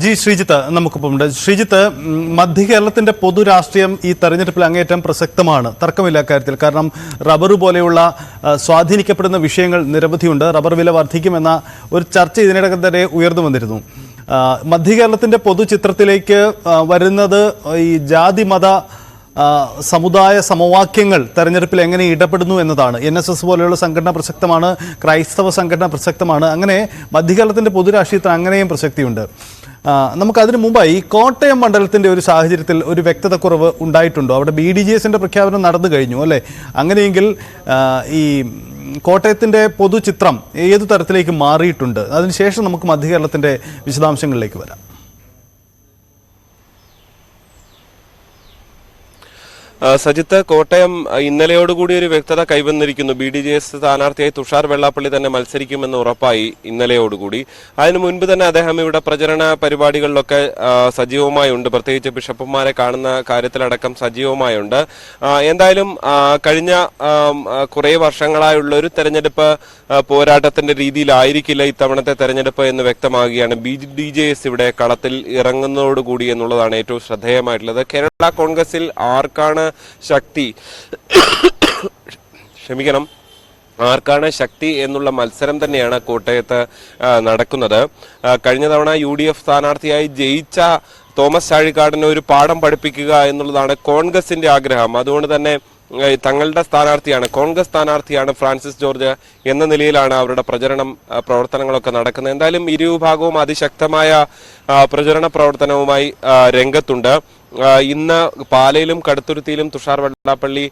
G Sreejith നമുക്കിപ്പമുണ്ട്. Sreejith, മധ്യകേരളത്തിന്റെ പൊതുരാഷ്ട്രീയം ഈ തെരഞ്ഞെടുപ്പിൽ അങ്ങേയറ്റം പ്രസക്തമാണ്, തർക്കമില്ല കാര്യത്തിൽ. കാരണം റബ്ബർ പോലെയുള്ള സ്വാധീനിക്കപ്പെടുന്ന വിഷയങ്ങൾ നിരവധിയുണ്ട്. റബ്ബർ വില വർദ്ധിക്കുമെന്ന ഒരു ചർച്ച ഇതിനിടകം തന്നെ ഉയർന്നു വന്നിരുന്നു. മധ്യകേരളത്തിന്റെ പൊതുചിത്രത്തിലേക്ക് വരുന്നത് ഈ ജാതി മത സമുദായ സമവാക്യങ്ങൾ തെരഞ്ഞെടുപ്പിൽ എങ്ങനെ ഇടപെടുന്നു എന്നതാണ്. NSS പോലെയുള്ള സംഘടന പ്രസക്തമാണ്, ക്രൈസ്തവ സംഘടന പ്രസക്തമാണ്. അങ്ങനെ മധ്യകേരളത്തിന്റെ പൊതുരാഷ്ട്രീയത്തിന് അങ്ങനെയും പ്രസക്തിയുണ്ട്. നമുക്കതിനു മുമ്പായി കോട്ടയം മണ്ഡലത്തിന്റെ ഒരു സാഹചര്യത്തിൽ ഒരു വ്യക്തതക്കുറവ് ഉണ്ടായിട്ടുണ്ടോ? അവിടെ BDJSന്റെ പ്രഖ്യാപനം നടന്നു കഴിഞ്ഞു അല്ലേ? അങ്ങനെയെങ്കിൽ ഈ കോട്ടയത്തിന്റെ പൊതുചിത്രം ഏതു തരത്തിലേക്ക് മാറിയിട്ടുണ്ട്? അതിനുശേഷം നമുക്ക് മധ്യകേരളത്തിന്റെ വിശദാംശങ്ങളിലേക്ക് വരാം. സജിത്ത്, കോട്ടയം ഇന്നലെയോടുകൂടി ഒരു വ്യക്തത കൈവന്നിരിക്കുന്നു. BDJS സ്ഥാനാർത്ഥിയായി തുഷാർ വെള്ളാപ്പള്ളി തന്നെ മത്സരിക്കുമെന്ന് ഉറപ്പായി ഇന്നലെയോടുകൂടി. അതിനു മുൻപ് തന്നെ അദ്ദേഹം ഇവിടെ പ്രചരണ പരിപാടികളിലൊക്കെ സജീവമായുണ്ട്. പ്രത്യേകിച്ച് ബിഷപ്പുമാരെ കാണുന്ന കാര്യത്തിലടക്കം സജീവമായുണ്ട്. എന്തായാലും കഴിഞ്ഞ കുറേ വർഷങ്ങളായുള്ള ഒരു തെരഞ്ഞെടുപ്പ് പോരാട്ടത്തിന്റെ രീതിയിലായിരിക്കില്ല ഇത്തവണത്തെ തെരഞ്ഞെടുപ്പ് എന്ന് വ്യക്തമാകുകയാണ്. BDJS ഇവിടെ കളത്തിൽ ഇറങ്ങുന്നതോടുകൂടി എന്നുള്ളതാണ് ഏറ്റവും ശ്രദ്ധേയമായിട്ടുള്ളത്. കേരള കോൺഗ്രസിൽ ആർക്കാണ് ശക്തി ആർക്കാണ് ശക്തി എന്നുള്ള മത്സരം തന്നെയാണ് കോട്ടയത്ത് നടക്കുന്നത്. കഴിഞ്ഞ തവണ UDF സ്ഥാനാർത്ഥിയായി ജയിച്ച തോമസ് ചാഴിക്കാടന് ഒരു പാഠം പഠിപ്പിക്കുക എന്നുള്ളതാണ് കോൺഗ്രസിന്റെ ആഗ്രഹം. അതുകൊണ്ട് തന്നെ തങ്ങളുടെ സ്ഥാനാർത്ഥിയാണ്, കോൺഗ്രസ് സ്ഥാനാർത്ഥിയാണ് ഫ്രാൻസിസ് ജോർജ് എന്ന നിലയിലാണ് അവരുടെ പ്രവർത്തനങ്ങളൊക്കെ നടക്കുന്നത്. എന്തായാലും ഇരുവിഭാഗവും അതിശക്തമായ പ്രചരണ പ്രവർത്തനവുമായി രംഗത്തുണ്ട്. ഇന്ന് പാലയിലും കടുത്തുരുത്തിയിലും തുഷാർ വെള്ളാപ്പള്ളി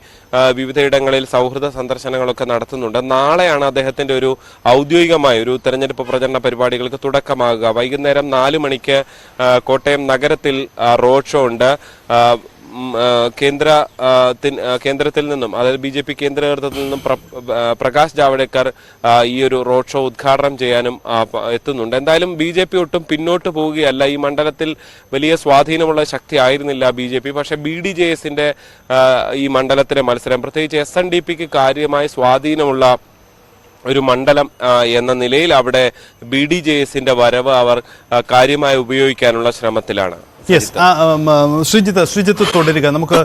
വിവിധയിടങ്ങളിൽ സൗഹൃദ സന്ദർശനങ്ങളൊക്കെ നടത്തുന്നുണ്ട്. നാളെയാണ് അദ്ദേഹത്തിന്റെ ഒരു ഔദ്യോഗികമായ ഒരു തെരഞ്ഞെടുപ്പ് പ്രചരണ പരിപാടികൾക്ക് തുടക്കമാകുക. വൈകുന്നേരം 4 മണിക്ക് കോട്ടയം നഗരത്തിൽ റോഡ് ഷോ ഉണ്ട്. കേന്ദ്രത്തിൽ നിന്നും, അതായത് BJP കേന്ദ്ര നേതൃത്വത്തിൽ നിന്നും പ്രകാശ് ജാവ്ദേക്കർ ഈ ഒരു റോഡ് ഷോ ഉദ്ഘാടനം ചെയ്യാനും എത്തുന്നുണ്ട്. എന്തായാലും BJP ഒട്ടും പിന്നോട്ട് പോവുകയല്ല. ഈ മണ്ഡലത്തിൽ വലിയ സ്വാധീനമുള്ള ശക്തി ആയിരുന്നില്ല BJP. പക്ഷെ BDJSന്റെ ഈ മണ്ഡലത്തിലെ മത്സരം, പ്രത്യേകിച്ച് SNDPക്ക് കാര്യമായ സ്വാധീനമുള്ള ഒരു മണ്ഡലം എന്ന നിലയിൽ അവിടെ BDJSന്റെ വരവ് അവർ കാര്യമായി ഉപയോഗിക്കാനുള്ള ശ്രമത്തിലാണ്. ശ്രീജിത്ത് തുടരുക. നമുക്ക്